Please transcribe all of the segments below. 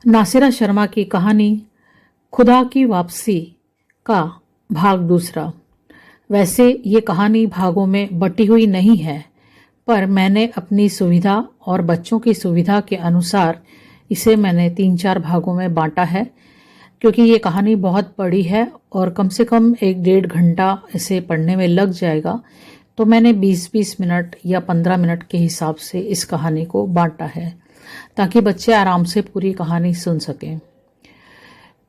नासिरा शर्मा की कहानी खुदा की वापसी का भाग दूसरा। वैसे ये कहानी भागों में बटी हुई नहीं है, पर मैंने अपनी सुविधा और बच्चों की सुविधा के अनुसार इसे मैंने 3-4 भागों में बांटा है, क्योंकि ये कहानी बहुत बड़ी है और कम से कम 1-1.5 घंटा इसे पढ़ने में लग जाएगा। तो मैंने 20-20 मिनट या 15 मिनट के हिसाब से इस कहानी को बांटा है, ताकि बच्चे आराम से पूरी कहानी सुन सकें।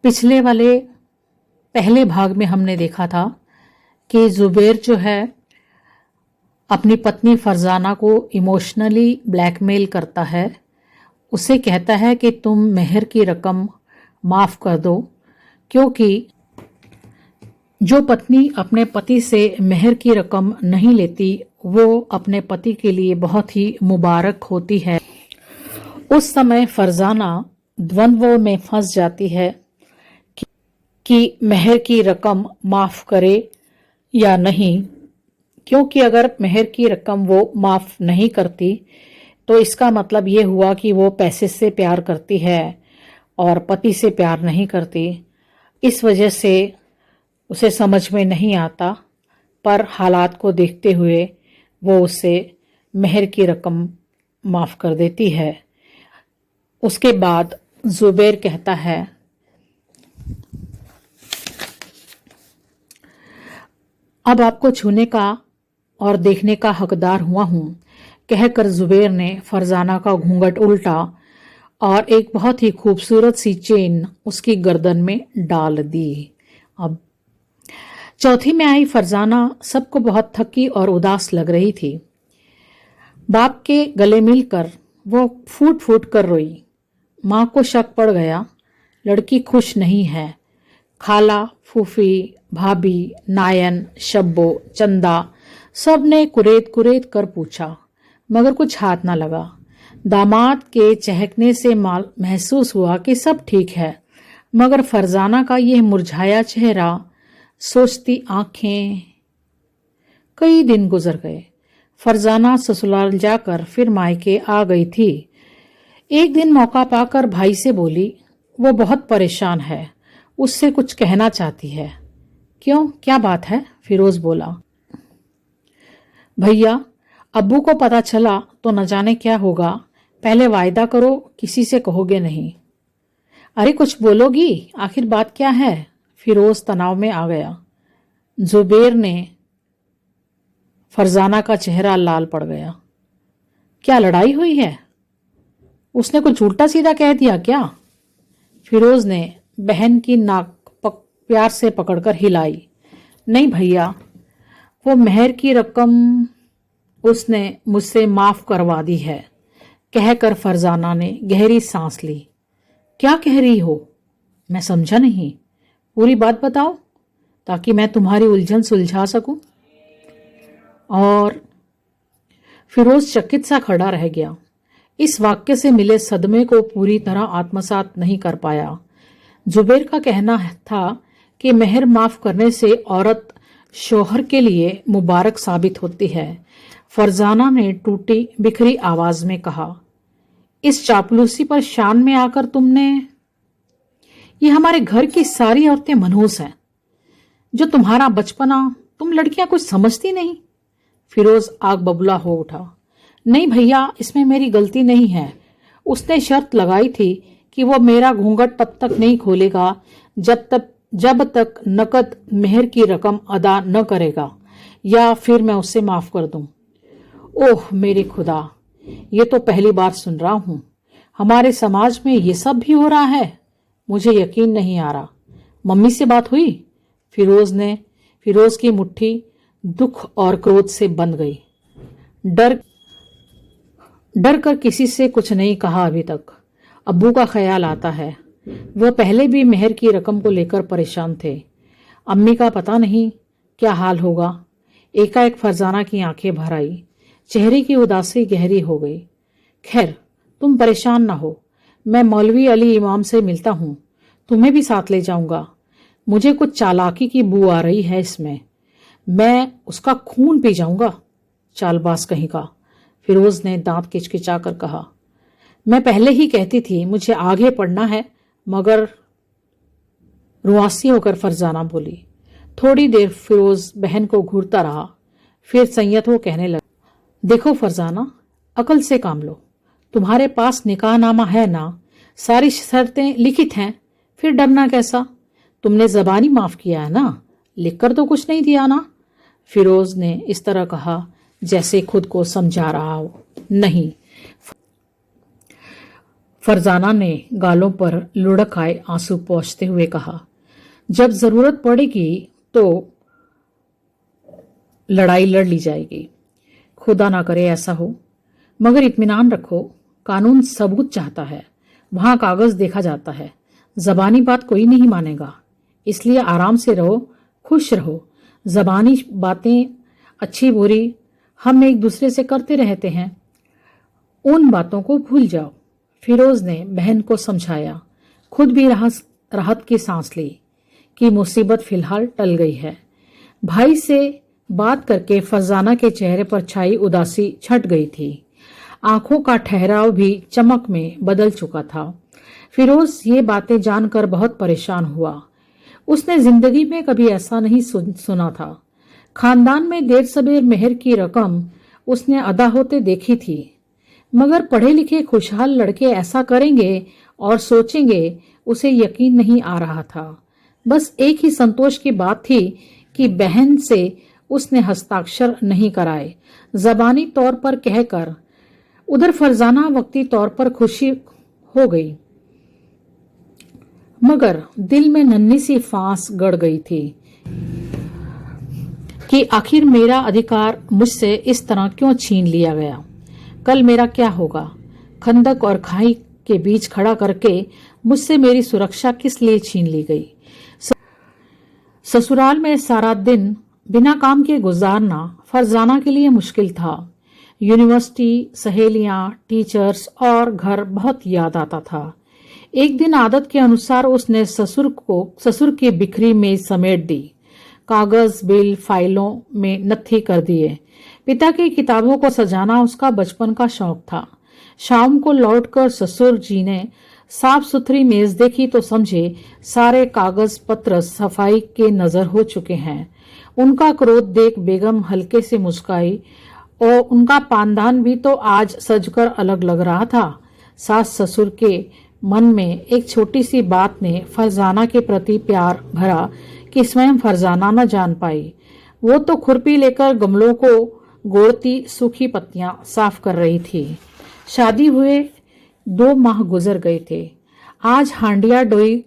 पिछले वाले पहले भाग में हमने देखा था कि जुबैर जो है अपनी पत्नी फरजाना को इमोशनली ब्लैकमेल करता है। उसे कहता है कि तुम मेहर की रकम माफ़ कर दो, क्योंकि जो पत्नी अपने पति से मेहर की रकम नहीं लेती वो अपने पति के लिए बहुत ही मुबारक होती है। उस समय फरजाना द्वंद्व में फंस जाती है कि मेहर की रकम माफ़ करे या नहीं, क्योंकि अगर मेहर की रकम वो माफ़ नहीं करती तो इसका मतलब ये हुआ कि वो पैसे से प्यार करती है और पति से प्यार नहीं करती। इस वजह से उसे समझ में नहीं आता, पर हालात को देखते हुए वो उसे मेहर की रकम माफ़ कर देती है। उसके बाद जुबैर कहता है, अब आपको छूने का और देखने का हकदार हुआ हूं, कहकर जुबैर ने फरजाना का घूंघट उल्टा और एक बहुत ही खूबसूरत सी चेन उसकी गर्दन में डाल दी। अब चौथी में आई फरजाना सबको बहुत थकी और उदास लग रही थी। बाप के गले मिलकर वो फूट फूट कर रोई। माँ को शक पड़ गया, लड़की खुश नहीं है। खाला, फूफी, भाभी, नायन, शब्बो, चंदा सब ने कुरेद कुरेद कर पूछा, मगर कुछ हाथ ना लगा। दामाद के चहकने से महसूस हुआ कि सब ठीक है, मगर फरजाना का यह मुरझाया चेहरा, सोचती आंखें। कई दिन गुजर गए। फरजाना ससुराल जाकर फिर मायके आ गई थी। एक दिन मौका पाकर भाई से बोली, वो बहुत परेशान है, उससे कुछ कहना चाहती है। क्यों, क्या बात है? फिरोज बोला। भैया, अब्बू को पता चला तो न जाने क्या होगा। पहले वायदा करो किसी से कहोगे नहीं। अरे कुछ बोलोगी, आखिर बात क्या है? फिरोज तनाव में आ गया। जुबैर ने फरजाना का चेहरा लाल पड़ गया। क्या लड़ाई हुई है? उसने कुछ उल्टा सीधा कह दिया क्या? फिरोज ने बहन की नाक प्यार से पकड़कर हिलाई। नहीं भैया, वो मेहर की रकम उसने मुझसे माफ करवा दी है, कहकर फरजाना ने गहरी सांस ली। क्या कह रही हो? मैं समझा नहीं, पूरी बात बताओ ताकि मैं तुम्हारी उलझन सुलझा सकूं। और फिरोज चकित सा खड़ा रह गया। इस वाक्य से मिले सदमे को पूरी तरह आत्मसात नहीं कर पाया। जुबैर का कहना था कि मेहर माफ करने से औरत शोहर के लिए मुबारक साबित होती है। फरजाना ने टूटी बिखरी आवाज में कहा, इस चापलूसी पर शान में आकर तुमने, ये हमारे घर की सारी औरतें मनहूस हैं। जो तुम्हारा बचपना, तुम लड़कियां कुछ समझती नहीं। फिरोज आग बबूला हो उठा। नहीं भैया, इसमें मेरी गलती नहीं है। उसने शर्त लगाई थी कि वो मेरा घूंघट तब तक नहीं खोलेगा जब तक नकद मेहर की रकम अदा न करेगा, या फिर मैं उसे माफ कर दूं। ओह मेरे खुदा, ये तो पहली बार सुन रहा हूं। हमारे समाज में ये सब भी हो रहा है? मुझे यकीन नहीं आ रहा। मम्मी से बात हुई? फिरोज की मुट्ठी दुख और क्रोध से बंध गई। डर कर किसी से कुछ नहीं कहा अभी तक। अब्बू का ख्याल आता है, वो पहले भी मेहर की रकम को लेकर परेशान थे। अम्मी का पता नहीं क्या हाल होगा। एकाएक फरजाना की आंखें भर आई, चेहरे की उदासी गहरी हो गई। खैर, तुम परेशान ना हो, मैं मौलवी अली इमाम से मिलता हूँ, तुम्हें भी साथ ले जाऊंगा। मुझे कुछ चालाकी की बू आ रही है इसमें, मैं उसका खून पी जाऊंगा। चालबाज कहीं का, फिरोज ने दांत किचकिचा कर कहा। मैं पहले ही कहती थी मुझे आगे पढ़ना है, मगर रुआसी होकर फरजाना बोली। थोड़ी देर फिरोज बहन को घूरता रहा, फिर संयत वो कहने लगा, देखो फरजाना, अकल से काम लो। तुम्हारे पास निकाहनामा है ना, सारी शर्तें लिखित हैं, फिर डरना कैसा? तुमने जबानी माफ किया है ना, लिखकर तो कुछ नहीं दिया ना? फिरोज ने इस तरह कहा जैसे खुद को समझा रहा हो। नहीं। फरजाना ने गालों पर लुढ़क आए आंसू पोंछते हुए कहा, जब जरूरत पड़ेगी तो लड़ाई लड़ ली जाएगी। खुदा ना करे ऐसा हो, मगर इत्मीनान रखो, कानून सबूत चाहता है, वहां कागज देखा जाता है, जबानी बात कोई नहीं मानेगा। इसलिए आराम से रहो, खुश रहो। जबानी बातें अच्छी बुरी हम एक दूसरे से करते रहते हैं, उन बातों को भूल जाओ। फिरोज ने बहन को समझाया, खुद भी राहत की सांस ली कि मुसीबत फिलहाल टल गई है। भाई से बात करके फरजाना के चेहरे पर छाई उदासी छट गई थी। आंखों का ठहराव भी चमक में बदल चुका था। फिरोज ये बातें जानकर बहुत परेशान हुआ। उसने जिंदगी में कभी ऐसा नहीं सुना था। खानदान में देर सबेर मेहर की रकम उसने अदा होते देखी थी, मगर पढ़े लिखे खुशहाल लड़के ऐसा करेंगे और सोचेंगे, उसे यकीन नहीं आ रहा था। बस एक ही संतोष की बात थी कि बहन से उसने हस्ताक्षर नहीं कराए, जबानी तौर पर कहकर। उधर फरजाना वक्ती तौर पर खुशी हो गई, मगर दिल में नन्ही सी फांस गड़ गई थी कि आखिर मेरा अधिकार मुझसे इस तरह क्यों छीन लिया गया। कल मेरा क्या होगा? खंदक और खाई के बीच खड़ा करके मुझसे मेरी सुरक्षा किस लिए छीन ली गई? ससुराल में सारा दिन बिना काम के गुजारना फरजाना के लिए मुश्किल था। यूनिवर्सिटी, सहेलियां, टीचर्स और घर बहुत याद आता था। एक दिन आदत के अनुसार उसने ससुर की बिखरी मेज समेट दी, कागज बिल फाइलों में नत्थी कर दिए। पिता की किताबों को सजाना उसका बचपन का शौक था। शाम को लौटकर ससुर जी ने साफ सुथरी मेज देखी तो समझे सारे कागज पत्र सफाई के नजर हो चुके हैं। उनका क्रोध देख बेगम हल्के से मुस्काई और उनका पानदान भी तो आज सजकर अलग लग रहा था। सास ससुर के मन में एक छोटी सी बात ने फरजाना के प्रति प्यार भरा कि स्वयं फरजाना न जान पाई। वो तो खुरपी लेकर गमलों को गोड़ती सूखी पत्तियां साफ कर रही थी। शादी हुए 2 माह गुजर गए थे। आज हांडिया डोई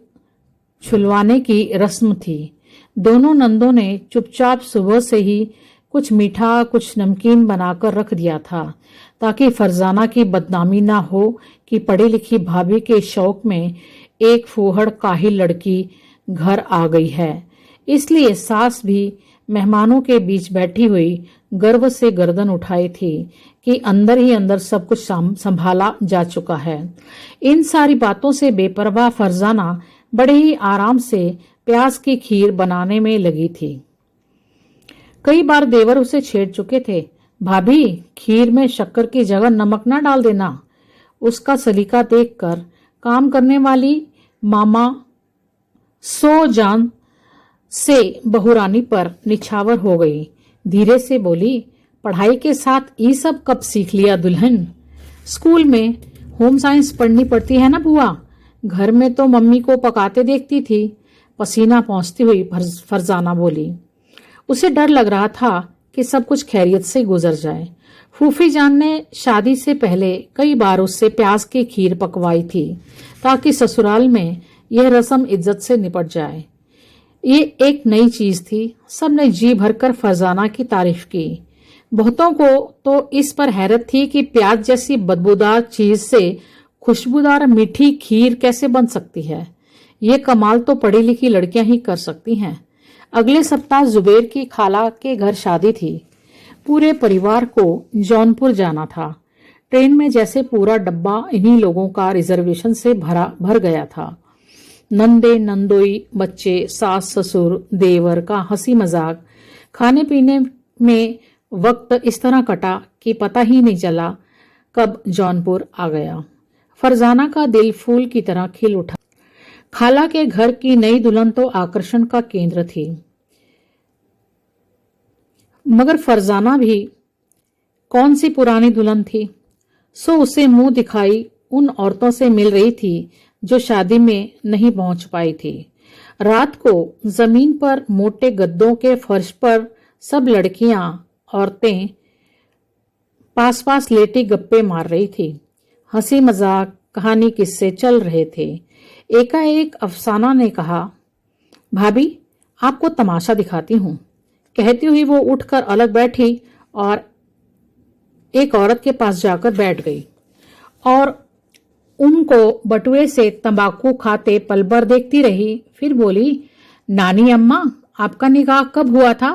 छुलवाने की रस्म थी। दोनों नंदों ने चुपचाप सुबह से ही कुछ मीठा कुछ नमकीन बनाकर रख दिया था, ताकि फरजाना की बदनामी ना हो कि पढ़ी लिखी भाभी के शौक में एक फूहड़ काहिल लड़की घर आ गई है। इसलिए सास भी मेहमानों के बीच बैठी हुई गर्व से गर्दन उठाई थी कि अंदर ही अंदर सब कुछ संभाला जा चुका है। इन सारी बातों से बेपरवाह फरजाना बड़े ही आराम से प्याज की खीर बनाने में लगी थी। कई बार देवर उसे छेड़ चुके थे, भाभी खीर में शक्कर की जगह नमक ना डाल देना। उसका सलीका देखकर काम करने वाली मामा सो जान से बहुरानी पर निछावर हो गई। धीरे से बोली, पढ़ाई के साथ ये सब कब सीख लिया दुल्हन? स्कूल में होम साइंस पढ़नी पड़ती है ना बुआ, घर में तो मम्मी को पकाते देखती थी। पसीना पहुंचती हुई फरजाना बोली। उसे डर लग रहा था कि सब कुछ खैरियत से गुजर जाए। फूफी जान ने शादी से पहले कई बार उससे प्याज की खीर पकवाई थी, ताकि ससुराल में यह रस्म इज्जत से निपट जाए। ये एक नई चीज थी। सबने जी भरकर फरजाना की तारीफ की। बहुतों को तो इस पर हैरत थी कि प्याज जैसी बदबूदार चीज से खुशबूदार मीठी खीर कैसे बन सकती है। ये कमाल तो पढ़ी लिखी लड़कियां ही कर सकती हैं। अगले सप्ताह जुबेर की खाला के घर शादी थी। पूरे परिवार को जौनपुर जाना था। ट्रेन में जैसे पूरा डब्बा इन्हीं लोगों का रिजर्वेशन से भर गया था। नंदे नंदोई बच्चे, सास ससुर देवर का हंसी मजाक, खाने पीने में वक्त इस तरह कटा कि पता ही नहीं चला कब जौनपुर आ गया। फरजाना का दिल फूल की तरह खिल उठा। खाला के घर की नई दुल्हन तो आकर्षण का केंद्र थी, मगर फरजाना भी कौन सी पुरानी दुल्हन थी। सो उसे मुंह दिखाई उन औरतों से मिल रही थी जो शादी में नहीं पहुंच पाई थी। रात को जमीन पर मोटे गद्दों के फर्श पर सब लड़कियां औरतें पास पास लेटी गप्पे मार रही थी। हंसी मजाक कहानी किस्से चल रहे थे। एकाएक अफसाना ने कहा, भाभी आपको तमाशा दिखाती हूं। कहती हुई वो उठकर अलग बैठी और एक औरत के पास जाकर बैठ गई और उनको बटुए से तंबाकू खाते पल भर देखती रही। फिर बोली, नानी अम्मा आपका निकाह कब हुआ था?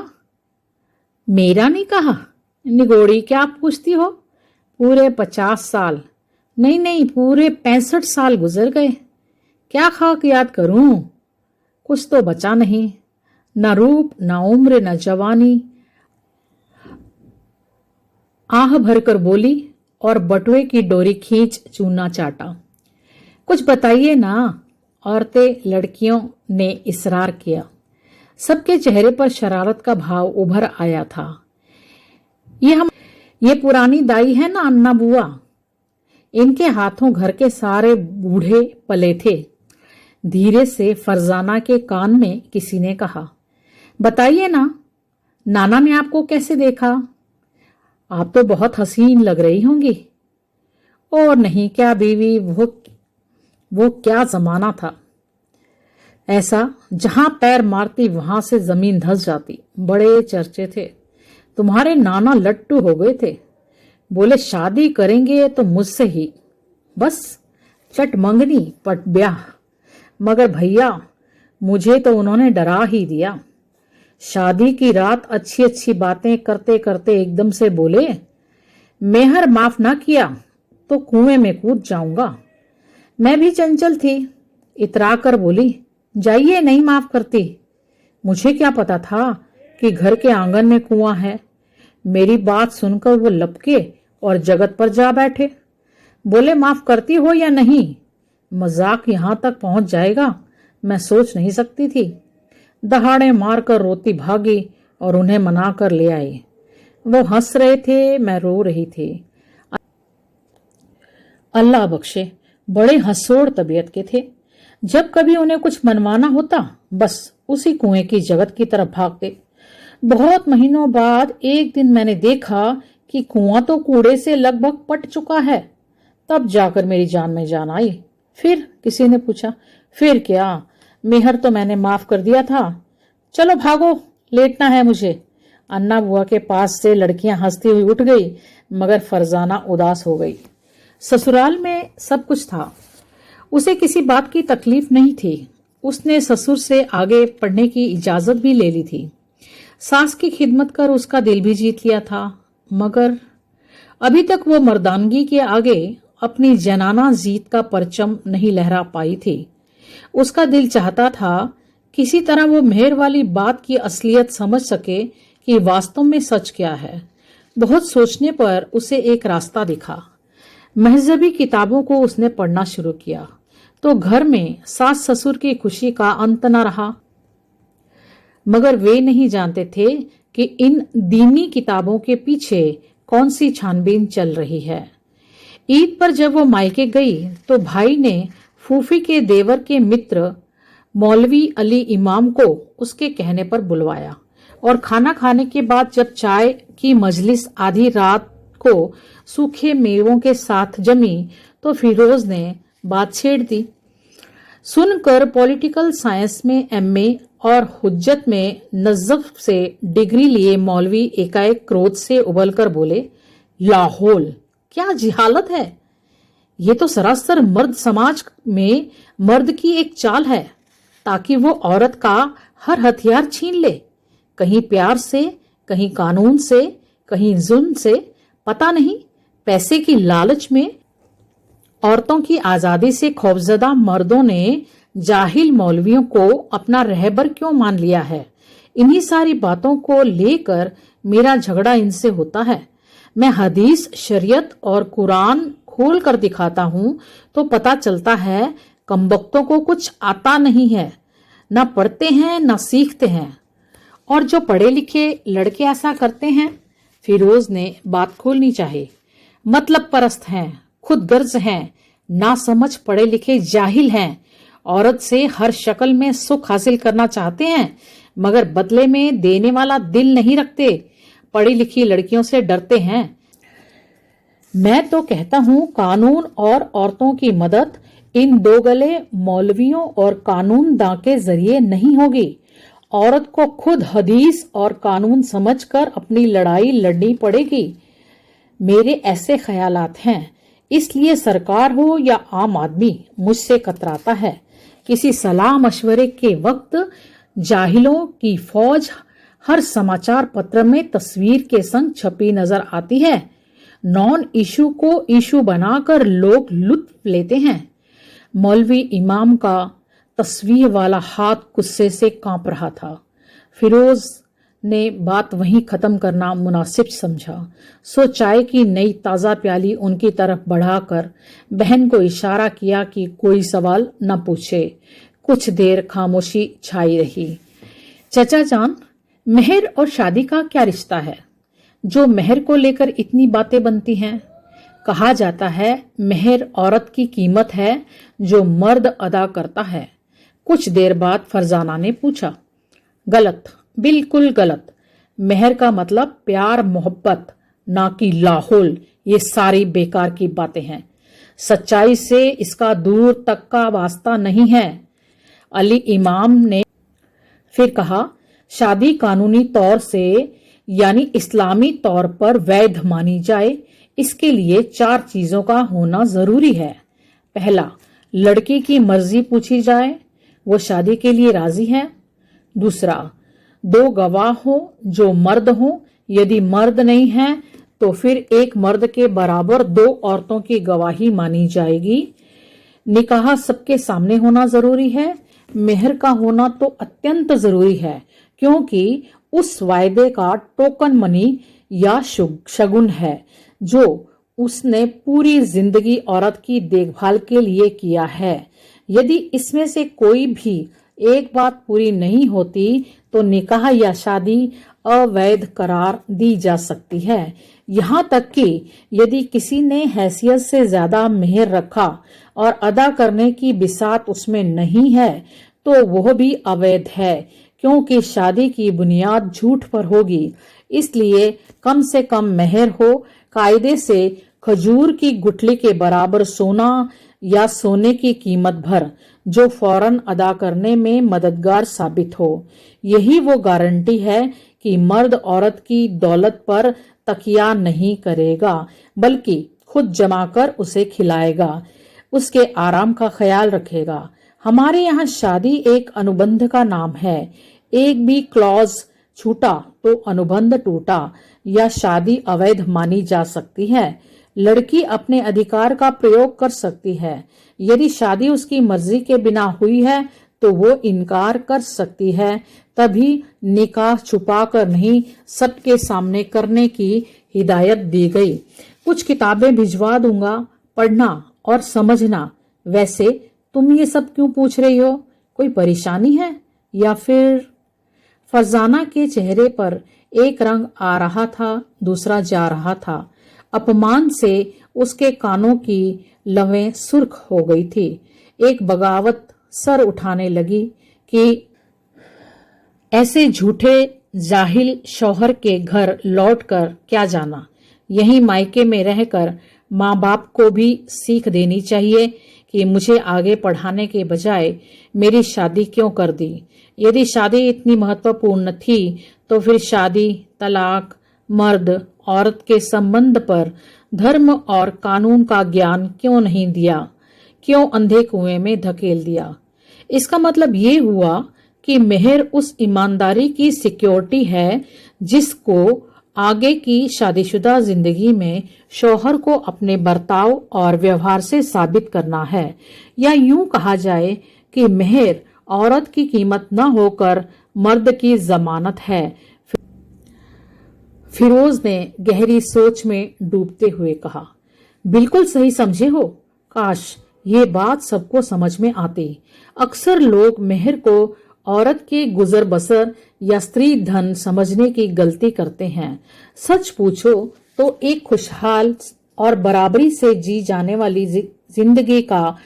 मेरा निकाह? निगोड़ी क्या पूछती हो? पूरे 50 साल नहीं नहीं, पूरे 65 साल गुजर गए। क्या खाक याद करूं, कुछ तो बचा नहीं, न रूप न उम्र न जवानी। आह भरकर बोली और बटुए की डोरी खींच चूना चाटा। कुछ बताइए ना, औरतें लड़कियों ने इसरार किया। सबके चेहरे पर शरारत का भाव उभर आया था। ये पुरानी दाई है ना अन्ना बुआ, इनके हाथों घर के सारे बूढ़े पले थे। धीरे से फरजाना के कान में किसी ने कहा, बताइए ना, नाना ने आपको कैसे देखा? आप तो बहुत हसीन लग रही होंगी। और नहीं क्या बीवी, वो क्या जमाना था ऐसा, जहां पैर मारती वहां से जमीन धंस जाती। बड़े चर्चे थे। तुम्हारे नाना लट्टू हो गए थे, बोले शादी करेंगे तो मुझसे ही, बस चट मंगनी पट ब्याह। मगर भैया मुझे तो उन्होंने डरा ही दिया। शादी की रात अच्छी अच्छी बातें करते करते एकदम से बोले, मेहर माफ ना किया तो कुएं में कूद जाऊंगा। मैं भी चंचल थी, इतरा कर बोली, जाइए नहीं माफ करती। मुझे क्या पता था कि घर के आंगन में कुआं है। मेरी बात सुनकर वो लपके और जगत पर जा बैठे। बोले, माफ करती हो या नहीं? मजाक यहां तक पहुंच जाएगा मैं सोच नहीं सकती थी। दहाड़े मारकर रोती भागी और उन्हें मना कर ले आई। वो हंस रहे थे, मैं रो रही थी। अल्लाह बख्शे, बड़े हंसोड़ तबीयत के थे। जब कभी उन्हें कुछ मनवाना होता बस उसी कुएं की जगत की तरफ भागते। बहुत महीनों बाद एक दिन मैंने देखा कि कुआं तो कूड़े से लगभग पट चुका है। तब जाकर मेरी जान में जान आई। फिर किसी ने पूछा, फिर क्या, मेहर तो मैंने माफ कर दिया था। चलो भागो, लेटना है मुझे। अन्ना बुआ के पास से लड़कियां हंसती हुई उठ गई, मगर फरजाना उदास हो गई। ससुराल में सब कुछ था, उसे किसी बात की तकलीफ नहीं थी। उसने ससुर से आगे पढ़ने की इजाजत भी ले ली थी। सास की खिदमत कर उसका दिल भी जीत लिया था, मगर अभी तक वो मर्दानगी के आगे अपनी जनाना जीत का परचम नहीं लहरा पाई थी। उसका दिल चाहता था किसी तरह वो मेहर वाली बात की असलियत समझ सके कि वास्तव में सच क्या है। बहुत सोचने पर उसे एक रास्ता दिखा। महजबी किताबों को उसने पढ़ना शुरू किया तो घर में सास ससुर की खुशी का अंत न रहा। मगर वे नहीं जानते थे कि इन दीनी किताबों के पीछे कौन सी छानबीन चल रही है। ईद पर जब वो मायके गई तो भाई ने फूफी के देवर के मित्र मौलवी अली इमाम को उसके कहने पर बुलवाया और खाना खाने के बाद जब चाय की मजलिस आधी रात को सूखे मेवों के साथ जमी तो फिरोज ने बात छेड़ दी। सुनकर पॉलिटिकल साइंस में एमए और हुज्जत में नज़्फ़ से डिग्री लिए मौलवी एकाएक क्रोध से उबलकर बोले, लाहौल क्या जिहालत है। ये तो सरासर मर्द समाज में मर्द की एक चाल है ताकि वो औरत का हर हथियार छीन ले, कहीं प्यार से, कहीं कानून से, कहीं जुल्म से, पता नहीं पैसे की लालच में। औरतों की आजादी से खौफजदा मर्दों ने जाहिल मौलवियों को अपना रहबर क्यों मान लिया है। इन्हीं सारी बातों को लेकर मेरा झगड़ा इनसे होता है। मैं हदीस, शरीयत और कुरान खोल कर दिखाता हूँ तो पता चलता है कमबख्तों को कुछ आता नहीं है, ना पढ़ते हैं ना सीखते हैं। और जो पढ़े लिखे लड़के ऐसा करते हैं? फिरोज ने बात खोलनी चाही। मतलब परस्त हैं, खुद गर्ज हैं, ना समझ पढ़े लिखे जाहिल हैं, औरत से हर शक्ल में सुख हासिल करना चाहते हैं मगर बदले में देने वाला दिल नहीं रखते, पढ़ी लिखी लड़कियों से डरते हैं। मैं तो कहता हूं कानून और औरतों की मदद इन दो गले मौलवियों और कानून दां के जरिए नहीं होगी। औरत को खुद हदीस और कानून समझकर अपनी लड़ाई लड़नी पड़ेगी। मेरे ऐसे ख्यालात हैं, इसलिए सरकार हो या आम आदमी मुझसे कतराता है। किसी सलाह मशवरे के वक्त जाहिलों की फौज हर समाचार पत्र में तस्वीर के संग छपी नजर आती है। नॉन इशू को इशू बनाकर लोग लुत्फ लेते हैं। मौलवी इमाम का तस्वीर वाला हाथ गुस्से से कांप रहा था। फिरोज ने बात वहीं खत्म करना मुनासिब समझा, सो चाय की नई ताज़ा प्याली उनकी तरफ बढ़ाकर बहन को इशारा किया कि कोई सवाल न पूछे। कुछ देर खामोशी छाई रही। चचा जान, मेहर और शादी का क्या रिश्ता है जो मेहर को लेकर इतनी बातें बनती हैं? कहा जाता है मेहर औरत की कीमत है जो मर्द अदा करता है। कुछ देर बाद फरजाना ने पूछा। गलत, बिल्कुल गलत। मेहर का मतलब प्यार मोहब्बत, ना कि लाहौल। ये सारी बेकार की बातें हैं, सच्चाई से इसका दूर तक का वास्ता नहीं है। अली इमाम ने फिर कहा, शादी कानूनी तौर से यानी इस्लामी तौर पर वैध मानी जाए, इसके लिए 4 चीजों का होना जरूरी है। पहला, लड़की की मर्जी पूछी जाए, वो शादी के लिए राजी है। दूसरा, 2 गवाह हो जो मर्द हो, यदि मर्द नहीं है तो फिर एक मर्द के बराबर 2 औरतों की गवाही मानी जाएगी। निकाह सबके सामने होना जरूरी है। मेहर का होना तो अत्यंत जरूरी है, क्योंकि उस वायदे का टोकन मनी या शगुन है जो उसने पूरी जिंदगी औरत की देखभाल के लिए किया है। यदि इसमें से कोई भी एक बात पूरी नहीं होती तो निकाह या शादी अवैध करार दी जा सकती है। यहाँ तक कि यदि किसी ने हैसियत से ज्यादा मेहर रखा और अदा करने की बिसात उसमें नहीं है तो वह भी अवैध है, क्योंकि शादी की बुनियाद झूठ पर होगी। इसलिए कम से कम मेहर हो, कायदे से खजूर की गुठली के बराबर सोना या सोने की कीमत भर, जो फौरन अदा करने में मददगार साबित हो। यही वो गारंटी है कि मर्द औरत की दौलत पर तकिया नहीं करेगा, बल्कि खुद जमाकर उसे खिलाएगा, उसके आराम का ख्याल रखेगा। हमारे यहाँ शादी एक अनुबंध का नाम है। एक भी क्लॉज छूटा तो अनुबंध टूटा या शादी अवैध मानी जा सकती है। लड़की अपने अधिकार का प्रयोग कर सकती है। यदि शादी उसकी मर्जी के बिना हुई है तो वो इनकार कर सकती है। तभी निकाह छुपा कर नहीं, सबके सामने करने की हिदायत दी गई। कुछ किताबें भिजवा दूंगा, पढ़ना और समझना। वैसे तुम ये सब क्यों पूछ रही हो? कोई परेशानी है या फिर? फरजाना के चेहरे पर एक रंग आ रहा था, दूसरा जा रहा था। अपमान से उसके कानों की लवें सुर्ख हो गई थी। एक बगावत सर उठाने लगी कि ऐसे झूठे जाहिल शौहर के घर लौटकर क्या जाना। यहीं मायके में रहकर माँ बाप को भी सीख देनी चाहिए कि मुझे आगे पढ़ाने के बजाय मेरी शादी क्यों कर दी। यदि शादी इतनी महत्वपूर्ण थी तो फिर शादी, तलाक, मर्द औरत के संबंध पर धर्म और कानून का ज्ञान क्यों नहीं दिया, क्यों अंधे कुएं में धकेल दिया। इसका मतलब ये हुआ कि मेहर उस ईमानदारी की सिक्योरिटी है जिसको आगे की शादीशुदा जिंदगी में शौहर को अपने बर्ताव और व्यवहार से साबित करना है। या यूं कहा जाए कि मेहर औरत की कीमत न होकर मर्द की जमानत है। फिरोज ने गहरी सोच में डूबते हुए कहा, बिल्कुल सही समझे हो। काश ये बात सबको समझ में आती। अक्सर लोग मेहर को औरत के गुजर बसर या स्त्री धन समझने की गलती करते हैं। सच पूछो तो एक खुशहाल और बराबरी से जी जाने वाली जिंदगी का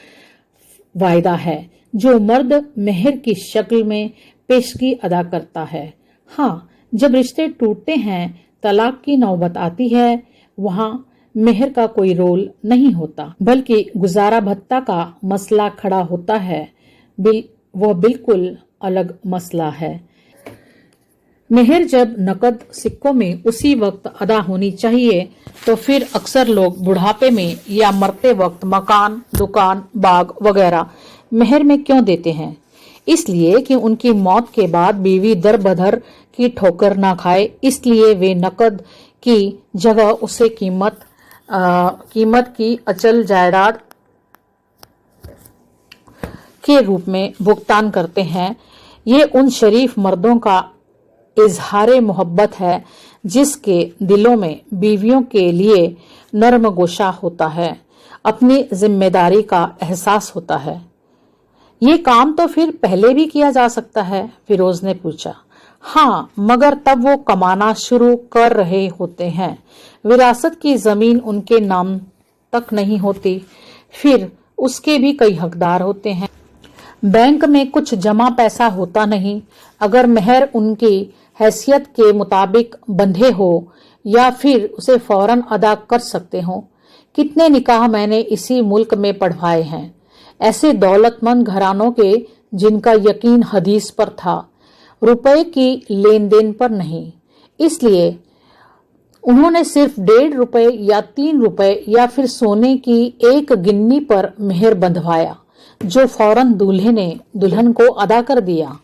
वायदा है जो मर्द मेहर की शक्ल में पेशगी अदा करता है। हाँ, जब रिश्ते टूटते हैं, तलाक की नौबत आती है, वहां मेहर का कोई रोल नहीं होता, बल्कि गुजारा भत्ता का मसला खड़ा होता है। वह बिल्कुल अलग मसला है। मेहर जब नकद सिक्कों में उसी वक्त अदा होनी चाहिए, तो फिर अक्सर लोग बुढ़ापे में या मरते वक्त मकान, दुकान, बाग वगैरह मेहर में क्यों देते हैं? इसलिए कि उनकी मौत के बाद बीवी दर बदर की ठोकर ना खाए। इसलिए वे नकद की जगह उसे कीमत की अचल जायदाद के रूप में भुगतान करते हैं। ये उन शरीफ मर्दों का इजहारे मोहब्बत है जिसके दिलों में बीवियों के लिए नर्म गोशा होता है, अपनी जिम्मेदारी का एहसास होता है। ये काम तो फिर पहले भी किया जा सकता है, फिरोज ने पूछा। हाँ, मगर तब वो कमाना शुरू कर रहे होते हैं, विरासत की जमीन उनके नाम तक नहीं होती, फिर उसके भी कई हकदार होते हैं, बैंक में कुछ जमा पैसा होता नहीं। अगर मेहर उनकी हैसियत के मुताबिक बंधे हो या फिर उसे फौरन अदा कर सकते हो। कितने निकाह मैंने इसी मुल्क में पढ़वाए हैं, ऐसे दौलतमंद घरानों के जिनका यकीन हदीस पर था, रुपए की लेन देन पर नहीं। इसलिए उन्होंने सिर्फ 1.5 रुपए या 3 रुपए या फिर सोने की एक गिन्नी पर मेहर बंधवाया, जो फौरन दूल्हे ने दुल्हन को अदा कर दिया।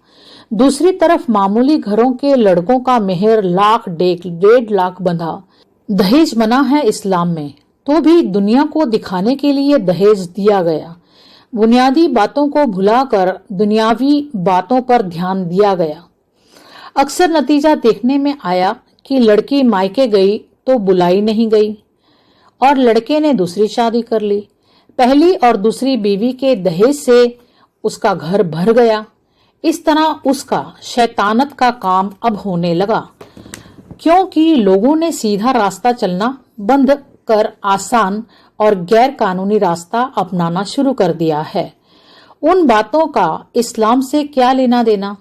दूसरी तरफ मामूली घरों के लड़कों का मेहर लाख 1.5 लाख बंधा। दहेज मना है इस्लाम में, तो भी दुनिया को दिखाने के लिए दहेज दिया गया। बुनियादी बातों को भुलाकर दुनियावी बातों पर ध्यान दिया गया। अक्सर नतीजा देखने में आया कि लड़की मायके गई तो बुलाई नहीं गई और लड़के ने दूसरी शादी कर ली। पहली और दूसरी बीवी के दहेज से उसका घर भर गया। इस तरह उसका शैतानत का काम अब होने लगा, क्योंकि लोगों ने सीधा रास्ता चलना बंद कर आसान और गैर कानूनी रास्ता अपनाना शुरू कर दिया है। उन बातों का इस्लाम से क्या लेना देना,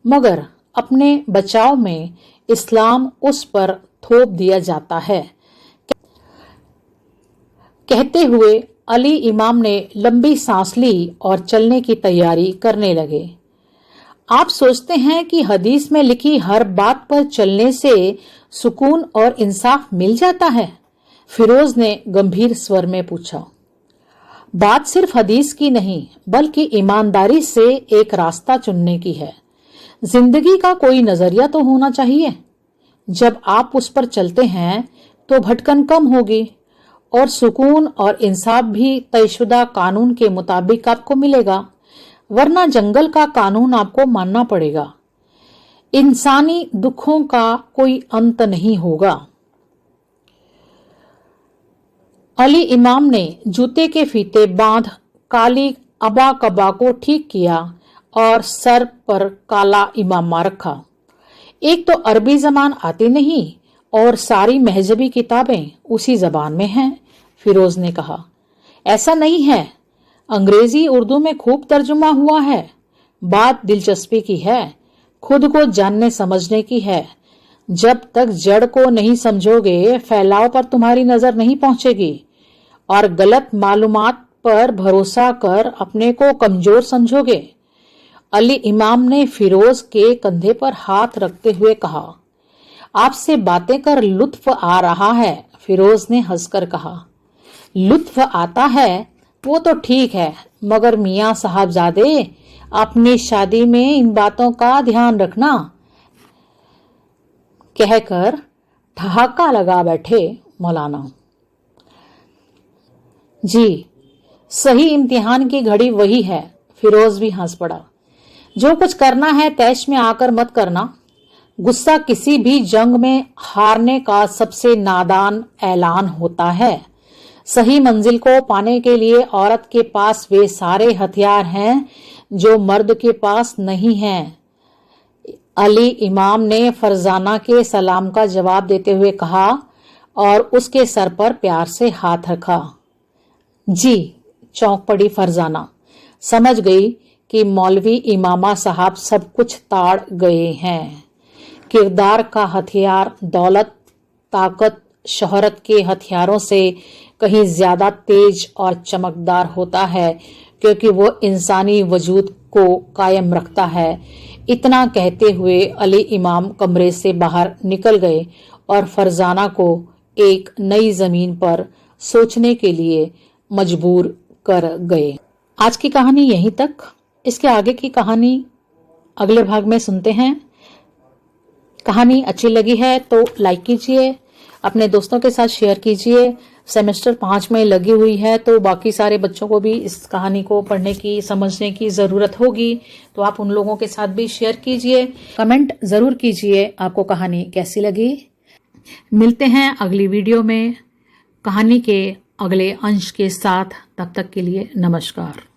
मगर अपने बचाव में इस्लाम उस पर थोप दिया जाता है। कहते हुए अली इमाम ने लंबी सांस ली और चलने की तैयारी करने लगे। आप सोचते हैं कि हदीस में लिखी हर बात पर चलने से सुकून और इंसाफ मिल जाता है? फिरोज ने गंभीर स्वर में पूछा। बात सिर्फ हदीस की नहीं, बल्कि ईमानदारी से एक रास्ता चुनने की है। जिंदगी का कोई नजरिया तो होना चाहिए। जब आप उस पर चलते हैं तो भटकन कम होगी और सुकून और इंसाफ भी तयशुदा कानून के मुताबिक आपको मिलेगा, वरना जंगल का कानून आपको मानना पड़ेगा। इंसानी दुखों का कोई अंत नहीं होगा। अली इमाम ने जूते के फीते बांध काली अबा कबा को ठीक किया और सर पर काला इमामा रखा। एक तो अरबी जबान आती नहीं और सारी महजबी किताबें उसी जबान में हैं, फिरोज ने कहा। ऐसा नहीं है, अंग्रेजी उर्दू में खूब तर्जुमा हुआ है। बात दिलचस्पी की है, खुद को जानने समझने की है। जब तक जड़ को नहीं समझोगे, फैलाव पर तुम्हारी नजर नहीं पहुंचेगी और गलत मालूमात पर भरोसा कर अपने को कमजोर समझोगे। अली इमाम ने फिरोज के कंधे पर हाथ रखते हुए कहा। आपसे बातें कर लुत्फ आ रहा है, फिरोज ने हंसकर कहा। लुत्फ आता है वो तो ठीक है, मगर मियां साहबजादे, अपनी शादी में इन बातों का ध्यान रखना, कहकर ठहाका लगा बैठे मौलाना। जी, सही इम्तिहान की घड़ी वही है, फिरोज भी हंस पड़ा। जो कुछ करना है तैश में आकर मत करना। गुस्सा किसी भी जंग में हारने का सबसे नादान ऐलान होता है। सही मंजिल को पाने के लिए औरत के पास वे सारे हथियार हैं जो मर्द के पास नहीं हैं। अली इमाम ने फरजाना के सलाम का जवाब देते हुए कहा और उसके सर पर प्यार से हाथ रखा। जी, चौंक पड़ी फरजाना। समझ गई कि मौलवी इमामा साहब सब कुछ ताड़ गए हैं। किरदार का हथियार दौलत, ताकत, शोहरत के हथियारों से कहीं ज्यादा तेज और चमकदार होता है, क्योंकि वो इंसानी वजूद को कायम रखता है। इतना कहते हुए अली इमाम कमरे से बाहर निकल गए और फरजाना को एक नई जमीन पर सोचने के लिए मजबूर कर गए। आज की कहानी यहीं तक। इसके आगे की कहानी अगले भाग में सुनते हैं। कहानी अच्छी लगी है तो लाइक कीजिए, अपने दोस्तों के साथ शेयर कीजिए। सेमेस्टर 5 में लगी हुई है तो बाकी सारे बच्चों को भी इस कहानी को पढ़ने की, समझने की जरूरत होगी, तो आप उन लोगों के साथ भी शेयर कीजिए। कमेंट जरूर कीजिए आपको कहानी कैसी लगी। मिलते हैं अगली वीडियो में कहानी के अगले अंश के साथ। तब तक के लिए नमस्कार।